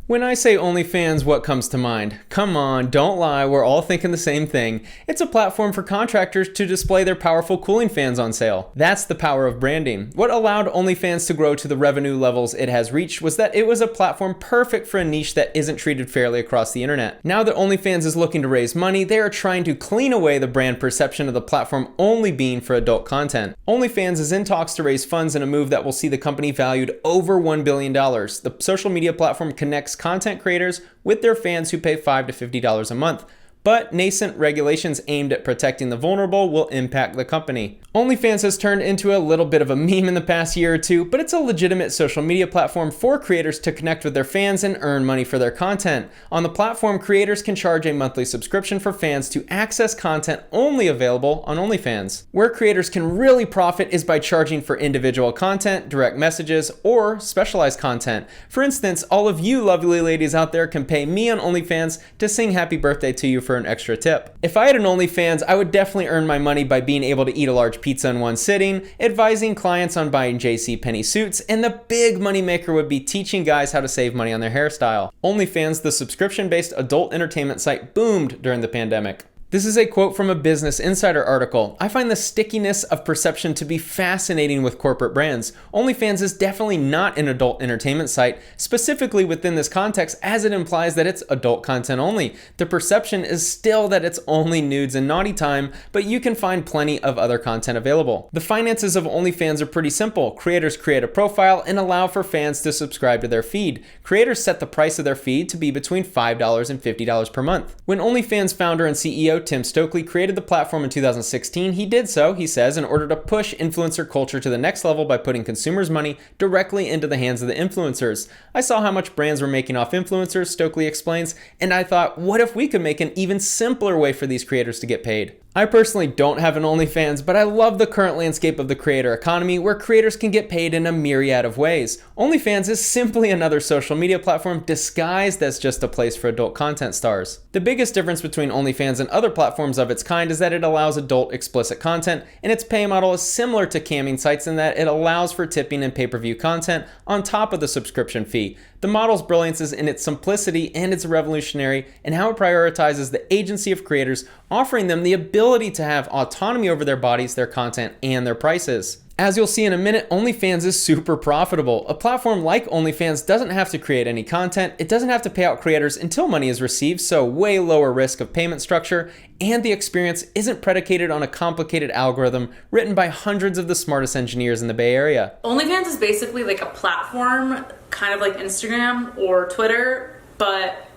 When I say OnlyFans, what comes to mind? Come on, don't lie, we're all thinking the same thing. It's a platform for contractors to display their powerful cooling fans on sale. That's the power of branding. What allowed OnlyFans to grow to the revenue levels it has reached was that it was a platform perfect for a niche that isn't treated fairly across the internet. Now that OnlyFans is looking to raise money, they are trying to clean away the brand perception of the platform only being for adult content. OnlyFans is in talks to raise funds in a move that will see the company valued over $1 billion. The social media platform connects content creators with their fans who pay $5 to $50 a month. But nascent regulations aimed at protecting the vulnerable will impact the company. OnlyFans has turned into a little bit of a meme in the past year or two, but it's a legitimate social media platform for creators to connect with their fans and earn money for their content. On the platform, creators can charge a monthly subscription for fans to access content only available on OnlyFans. Where creators can really profit is by charging for individual content, direct messages, or specialized content. For instance, all of you lovely ladies out there can pay me on OnlyFans to sing happy birthday to you for an extra tip. If I had an OnlyFans, I would definitely earn my money by being able to eat a large pizza in one sitting, advising clients on buying JCPenney suits, and the big moneymaker would be teaching guys how to save money on their hairstyle. OnlyFans, the subscription-based adult entertainment site, boomed during the pandemic. This is a quote from a Business Insider article. I find the stickiness of perception to be fascinating with corporate brands. OnlyFans is definitely not an adult entertainment site, specifically within this context, as it implies that it's adult content only. The perception is still that it's only nudes and naughty time, but you can find plenty of other content available. The finances of OnlyFans are pretty simple. Creators create a profile and allow for fans to subscribe to their feed. Creators set the price of their feed to be between $5 and $50 per month. When OnlyFans founder and CEO Tim Stokely created the platform in 2016, he did so, he says, in order to push influencer culture to the next level by putting consumers' money directly into the hands of the influencers. I saw how much brands were making off influencers, Stokely explains, and I thought, what if we could make an even simpler way for these creators to get paid? I personally don't have an OnlyFans, but I love the current landscape of the creator economy where creators can get paid in a myriad of ways. OnlyFans is simply another social media platform disguised as just a place for adult content stars. The biggest difference between OnlyFans and other platforms of its kind is that it allows adult explicit content, and its pay model is similar to camming sites in that it allows for tipping and pay-per-view content on top of the subscription fee. The model's brilliance is in its simplicity, and it's revolutionary in how it prioritizes the agency of creators, offering them the ability to have autonomy over their bodies, their content, and their prices. As you'll see in a minute, OnlyFans is super profitable. A platform like OnlyFans doesn't have to create any content, it doesn't have to pay out creators until money is received, so way lower risk of payment structure, and the experience isn't predicated on a complicated algorithm written by hundreds of the smartest engineers in the Bay Area. OnlyFans is basically like a platform, kind of like Instagram or Twitter, but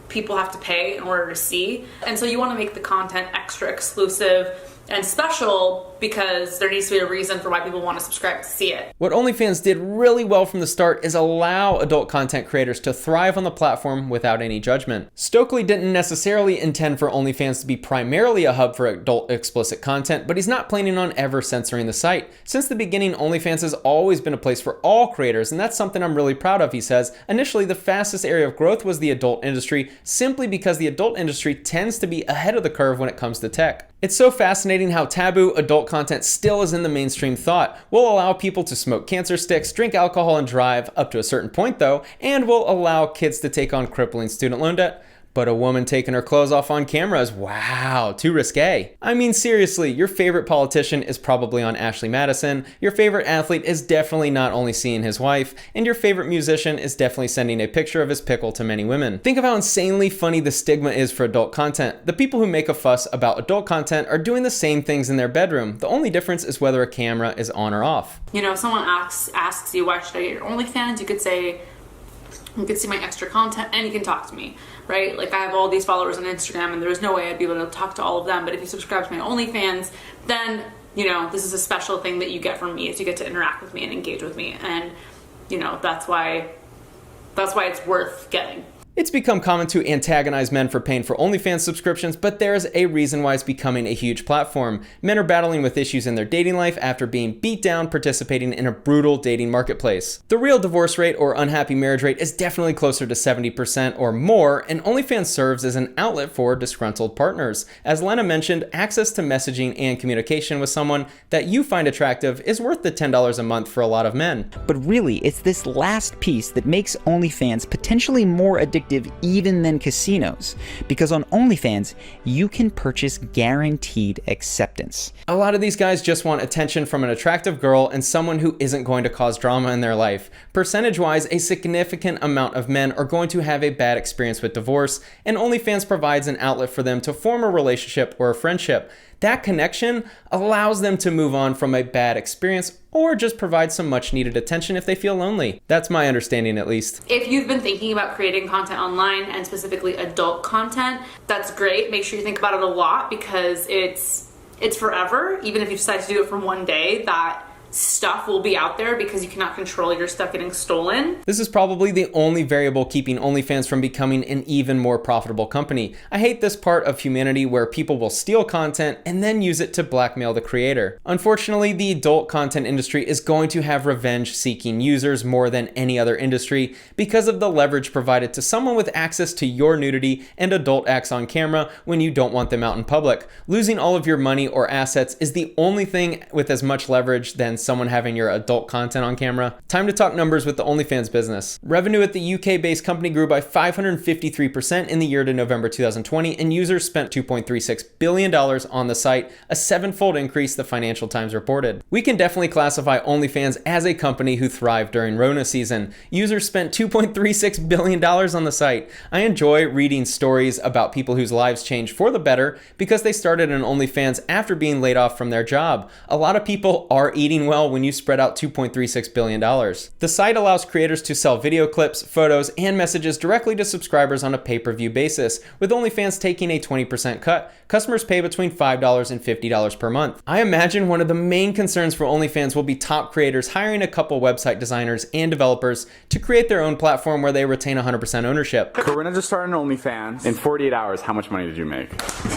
people have to pay in order to see. And so you want to make the content extra exclusive and special because there needs to be a reason for why people want to subscribe to see it. What OnlyFans did really well from the start is allow adult content creators to thrive on the platform without any judgment. Stokely didn't necessarily intend for OnlyFans to be primarily a hub for adult explicit content, but he's not planning on ever censoring the site. Since the beginning, OnlyFans has always been a place for all creators, and that's something I'm really proud of, he says. Initially, the fastest area of growth was the adult industry, simply because the adult industry tends to be ahead of the curve when it comes to tech. It's so fascinating how taboo adult content still is in the mainstream thought. We'll allow people to smoke cancer sticks, drink alcohol, and drive, up to a certain point though, and we'll allow kids to take on crippling student loan debt. But a woman taking her clothes off on camera is, wow, too risque. I mean, seriously, your favorite politician is probably on Ashley Madison, your favorite athlete is definitely not only seeing his wife, and your favorite musician is definitely sending a picture of his pickle to many women. Think of how insanely funny the stigma is for adult content. The people who make a fuss about adult content are doing the same things in their bedroom. The only difference is whether a camera is on or off. You know, if someone asks you, why should I get your OnlyFans? You could say, you can see my extra content and you can talk to me, right? Like I have all these followers on Instagram and there's no way I'd be able to talk to all of them. But if you subscribe to my OnlyFans, then, you know, this is a special thing that you get from me is you get to interact with me and engage with me. And, you know, that's why it's worth getting. It's become common to antagonize men for paying for OnlyFans subscriptions, but there's a reason why it's becoming a huge platform. Men are battling with issues in their dating life after being beat down participating in a brutal dating marketplace. The real divorce rate or unhappy marriage rate is definitely closer to 70% or more, and OnlyFans serves as an outlet for disgruntled partners. As Lena mentioned, access to messaging and communication with someone that you find attractive is worth the $10 a month for a lot of men. But really, it's this last piece that makes OnlyFans potentially more addictive even than casinos, because on OnlyFans, you can purchase guaranteed acceptance. A lot of these guys just want attention from an attractive girl and someone who isn't going to cause drama in their life. Percentage-wise, a significant amount of men are going to have a bad experience with divorce, and OnlyFans provides an outlet for them to form a relationship or a friendship. That connection allows them to move on from a bad experience or just provide some much needed attention if they feel lonely. That's my understanding, at least. If you've been thinking about creating content online and specifically adult content, that's great. Make sure you think about it a lot because it's forever. Even if you decide to do it for one day, that stuff will be out there because you cannot control your stuff getting stolen. This is probably the only variable keeping OnlyFans from becoming an even more profitable company. I hate this part of humanity where people will steal content and then use it to blackmail the creator. Unfortunately, the adult content industry is going to have revenge-seeking users more than any other industry because of the leverage provided to someone with access to your nudity and adult acts on camera when you don't want them out in public. Losing all of your money or assets is the only thing with as much leverage than someone having your adult content on camera. Time to talk numbers with the OnlyFans business. Revenue at the UK-based company grew by 553% in the year to November 2020, and users spent $2.36 billion on the site, a seven-fold increase, the Financial Times reported. We can definitely classify OnlyFans as a company who thrived during Rona season. Users spent $2.36 billion on the site. I enjoy reading stories about people whose lives changed for the better because they started an OnlyFans after being laid off from their job. A lot of people are eating well when you spread out $2.36 billion. The site allows creators to sell video clips, photos, and messages directly to subscribers on a pay-per-view basis. With OnlyFans taking a 20% cut, customers pay between $5 and $50 per month. I imagine one of the main concerns for OnlyFans will be top creators hiring a couple website designers and developers to create their own platform where they retain 100% ownership. Corinna just started an OnlyFans. In 48 hours, how much money did you make? 48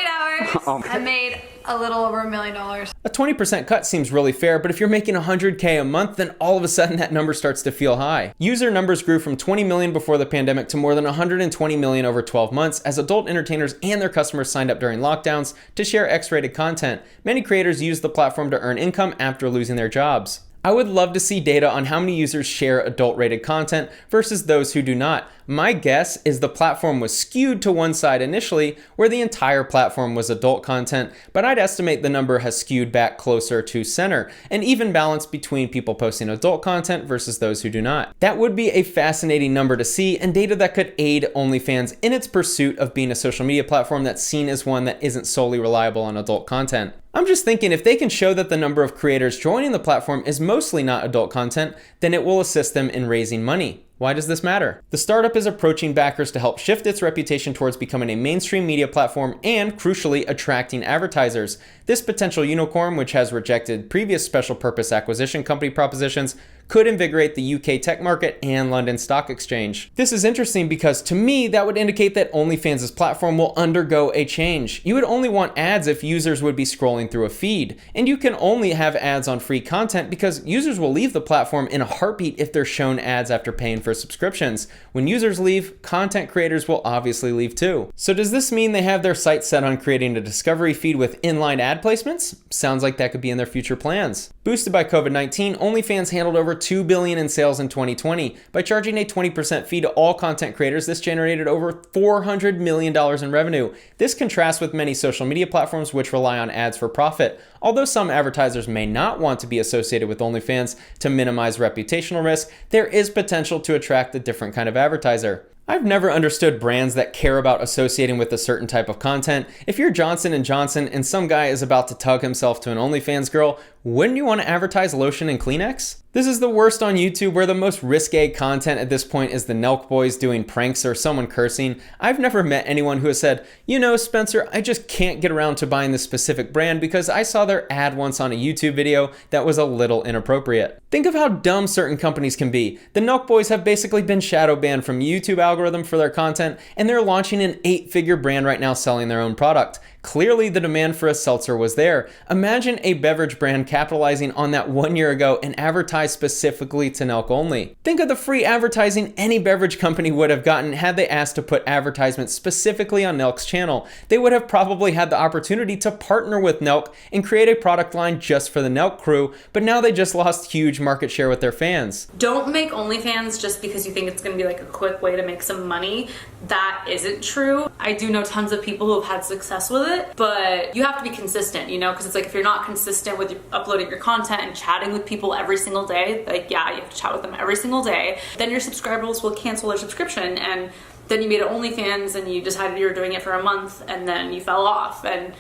hours, I made a little over $1 million. A 20% cut seems really fair, but if you're making $100K a month, then all of a sudden that number starts to feel high. User numbers grew from 20 million before the pandemic to more than 120 million over 12 months as adult entertainers and their customers signed up during lockdowns to share X-rated content. Many creators used the platform to earn income after losing their jobs. I would love to see data on how many users share adult-rated content versus those who do not. My guess is the platform was skewed to one side initially, where the entire platform was adult content, but I'd estimate the number has skewed back closer to center, an even balance between people posting adult content versus those who do not. That would be a fascinating number to see and data that could aid OnlyFans in its pursuit of being a social media platform that's seen as one that isn't solely reliable on adult content. I'm just thinking if they can show that the number of creators joining the platform is mostly not adult content, then it will assist them in raising money. Why does this matter? The startup is approaching backers to help shift its reputation towards becoming a mainstream media platform and, crucially, attracting advertisers. This potential unicorn, which has rejected previous special purpose acquisition company propositions, could invigorate the UK tech market and London Stock Exchange. This is interesting because to me, that would indicate that OnlyFans' platform will undergo a change. You would only want ads if users would be scrolling through a feed, and you can only have ads on free content because users will leave the platform in a heartbeat if they're shown ads after paying for subscriptions. When users leave, content creators will obviously leave too. So does this mean they have their sights set on creating a discovery feed with inline ad placements? Sounds like that could be in their future plans. Boosted by COVID-19, OnlyFans handled over $2 billion in sales in 2020. By charging a 20% fee to all content creators, this generated over $400 million in revenue. This contrasts with many social media platforms which rely on ads for profit. Although some advertisers may not want to be associated with OnlyFans to minimize reputational risk, there is potential to attract a different kind of advertiser. I've never understood brands that care about associating with a certain type of content. If you're Johnson & Johnson and some guy is about to tug himself to an OnlyFans girl, wouldn't you want to advertise lotion and Kleenex? This is the worst on YouTube, where the most risque content at this point is the Nelk Boys doing pranks or someone cursing. I've never met anyone who has said, you know, Spencer, I just can't get around to buying this specific brand because I saw their ad once on a YouTube video that was a little inappropriate. Think of how dumb certain companies can be. The Nelk Boys have basically been shadow banned from YouTube algorithm for their content, and they're launching an 8-figure brand right now selling their own product. Clearly, the demand for a seltzer was there. Imagine a beverage brand capitalizing on that 1 year ago and advertised specifically to Nelk only. Think of the free advertising any beverage company would have gotten had they asked to put advertisements specifically on Nelk's channel. They would have probably had the opportunity to partner with Nelk and create a product line just for the Nelk crew, but now they just lost huge market share with their fans. Don't make OnlyFans just because you think it's going to be like a quick way to make some money. That isn't true. I do know tons of people who have had success with it, but you have to be consistent, you know, because it's like if you're not consistent with uploading your content and chatting with people every single day, like yeah, you have to chat with them every single day, then your subscribers will cancel their subscription, and then you made it OnlyFans and you decided you were doing it for a month and then you fell off and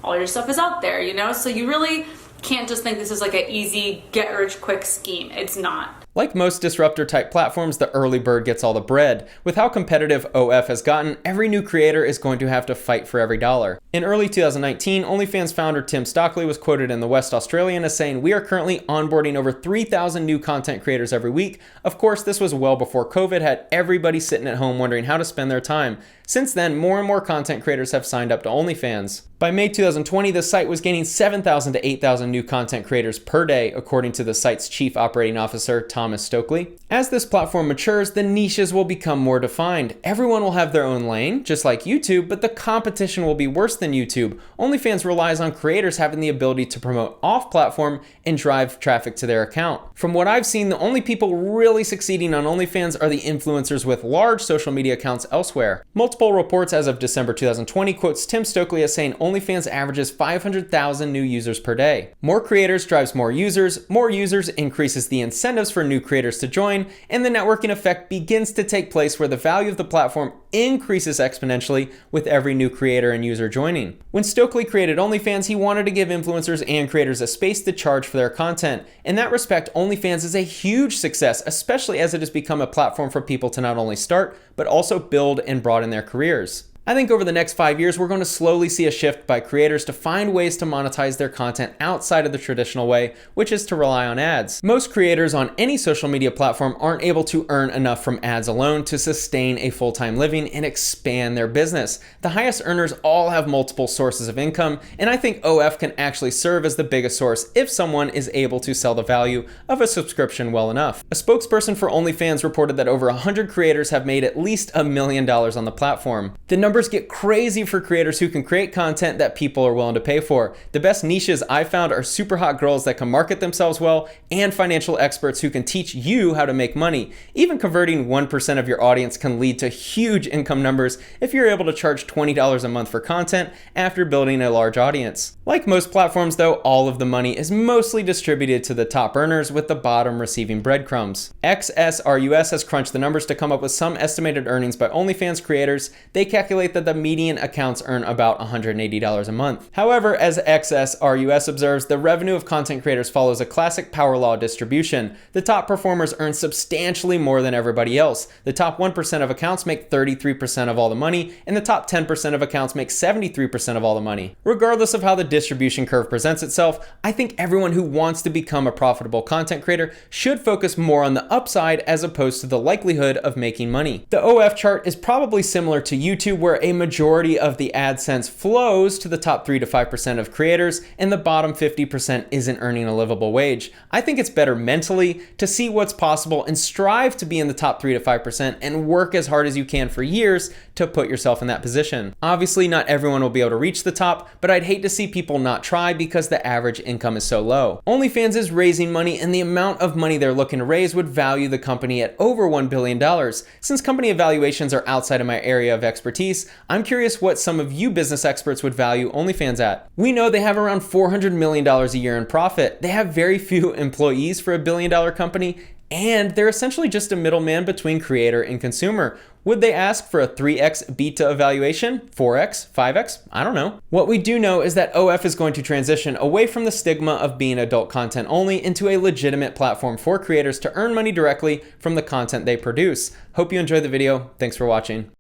all your stuff is out there, you know? So you really can't just think this is like an easy get rich quick scheme. It's not. Like most disruptor type platforms, the early bird gets all the bread. With how competitive OF has gotten, every new creator is going to have to fight for every dollar. In early 2019, OnlyFans founder Tim Stockley was quoted in the West Australian as saying, "We are currently onboarding over 3,000 new content creators every week." Of course, this was well before COVID had everybody sitting at home wondering how to spend their time. Since then, more and more content creators have signed up to OnlyFans. By May 2020, the site was gaining 7,000 to 8,000 new content creators per day, according to the site's chief operating officer, Thomas Stokely. As this platform matures, the niches will become more defined. Everyone will have their own lane, just like YouTube, but the competition will be worse than YouTube. OnlyFans relies on creators having the ability to promote off-platform and drive traffic to their account. From what I've seen, the only people really succeeding on OnlyFans are the influencers with large social media accounts elsewhere. Multiple reports as of December 2020 quotes Tim Stokely as saying OnlyFans averages 500,000 new users per day. More creators drives more users increases the incentives for new creators to join, and the networking effect begins to take place where the value of the platform increases exponentially with every new creator and user joining. When Stokely created OnlyFans, he wanted to give influencers and creators a space to charge for their content. In that respect, OnlyFans is a huge success, especially as it has become a platform for people to not only start, but also build and broaden their careers. I think over the next 5 years, we're going to slowly see a shift by creators to find ways to monetize their content outside of the traditional way, which is to rely on ads. Most creators on any social media platform aren't able to earn enough from ads alone to sustain a full-time living and expand their business. The highest earners all have multiple sources of income, and I think OF can actually serve as the biggest source if someone is able to sell the value of a subscription well enough. A spokesperson for OnlyFans reported that over 100 creators have made at least $1 million on the platform. The numbers get crazy for creators who can create content that people are willing to pay for. The best niches I've found are super hot girls that can market themselves well and financial experts who can teach you how to make money. Even converting 1% of your audience can lead to huge income numbers if you're able to charge $20 a month for content after building a large audience. Like most platforms though, all of the money is mostly distributed to the top earners with the bottom receiving breadcrumbs. XSRUS has crunched the numbers to come up with some estimated earnings by OnlyFans creators. They calculate that the median accounts earn about $180 a month. However, as XSRUS observes, the revenue of content creators follows a classic power law distribution. The top performers earn substantially more than everybody else. The top 1% of accounts make 33% of all the money, and the top 10% of accounts make 73% of all the money. Regardless of how the distribution curve presents itself, I think everyone who wants to become a profitable content creator should focus more on the upside as opposed to the likelihood of making money. The OF chart is probably similar to YouTube, where a majority of the AdSense flows to the top 3 to 5% of creators, and the bottom 50% isn't earning a livable wage. I think it's better mentally to see what's possible and strive to be in the top 3 to 5% and work as hard as you can for years to put yourself in that position. Obviously, not everyone will be able to reach the top, but I'd hate to see people not try because the average income is so low. OnlyFans is raising money, and the amount of money they're looking to raise would value the company at over $1 billion. Since company evaluations are outside of my area of expertise, I'm curious what some of you business experts would value OnlyFans at. We know they have around $400 million a year in profit. They have very few employees for a $1 billion company, and they're essentially just a middleman between creator and consumer. Would they ask for a 3x beta evaluation? 4x? 5x? I don't know. What we do know is that OF is going to transition away from the stigma of being adult content only into a legitimate platform for creators to earn money directly from the content they produce. Hope you enjoyed the video. Thanks for watching.